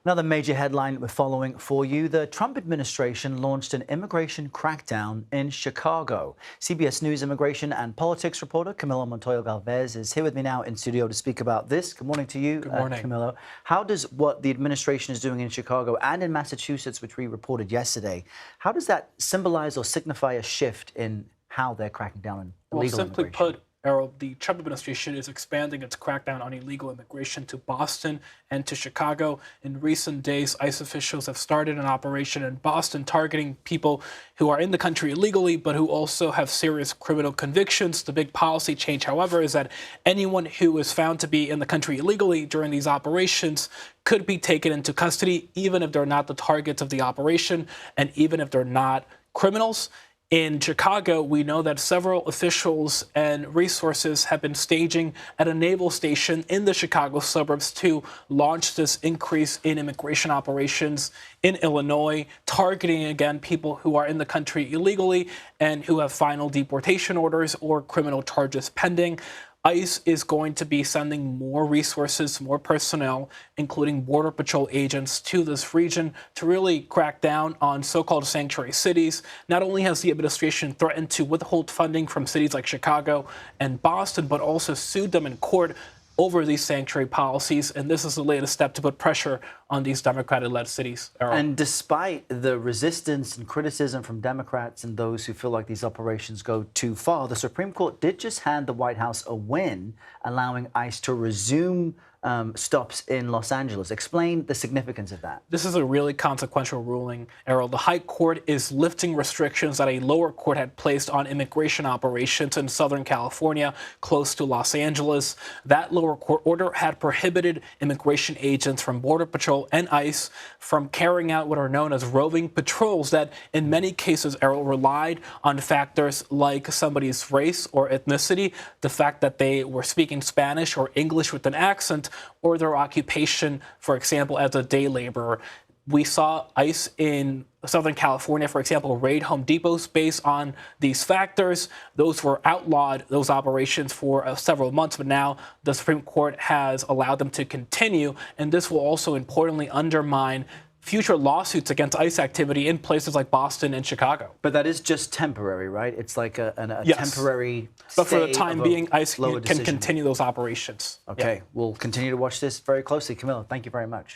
Another major headline we're following for you. The Trump administration launched an immigration crackdown in Chicago. CBS News immigration and politics reporter Camilo Montoya-Galvez is here with me now in studio to speak about this. Good morning to you, Good morning. Camilo. How does what the administration is doing in Chicago and in Massachusetts, which we reported yesterday, how does that symbolize or signify a shift in how they're cracking down on illegal Simply immigration? put, Errol, the Trump administration is expanding its crackdown on illegal immigration to Boston and to Chicago. In recent days, ICE officials have started an operation in Boston targeting people who are in the country illegally, but who also have serious criminal convictions. The big policy change, however, is that anyone who is found to be in the country illegally during these operations could be taken into custody, even if they're not the targets of the operation and even if they're not criminals. In Chicago, we know that several officials and resources have been staging at a naval station in the Chicago suburbs to launch this increase in immigration operations in Illinois, targeting, again, people who are in the country illegally and who have final deportation orders or criminal charges pending. ICE is going to be sending more resources, more personnel, including Border Patrol agents, to this region to really crack down on so-called sanctuary cities. Not only has the administration threatened to withhold funding from cities like Chicago and Boston, but also sued them in court over these sanctuary policies, and this is the latest step to put pressure on these Democratic-led cities. Errol. And despite the resistance and criticism from Democrats and those who feel like these operations go too far, the Supreme Court did just hand the White House a win, allowing ICE to resume stops in Los Angeles. Explain the significance of that. This is a really consequential ruling, Errol. The High Court is lifting restrictions that a lower court had placed on immigration operations in Southern California, close to Los Angeles. That lower court order had prohibited immigration agents from Border Patrol and ICE from carrying out what are known as roving patrols that, in many cases, Errol, relied on factors like somebody's race or ethnicity, the fact that they were speaking Spanish or English with an accent, or their occupation, for example, as a day laborer. We saw ICE in Southern California, for example, raid Home Depots based on these factors. Those were outlawed, those operations, for several months, but now the Supreme Court has allowed them to continue, and this will also importantly undermine future lawsuits against ICE activity in places like Boston and Chicago. But that is just temporary, right? It's like a Yes. temporary But for the time being, ICE can decision. continue those operations. Okay, Yeah. we'll continue to watch this very closely. Camilo, thank you very much.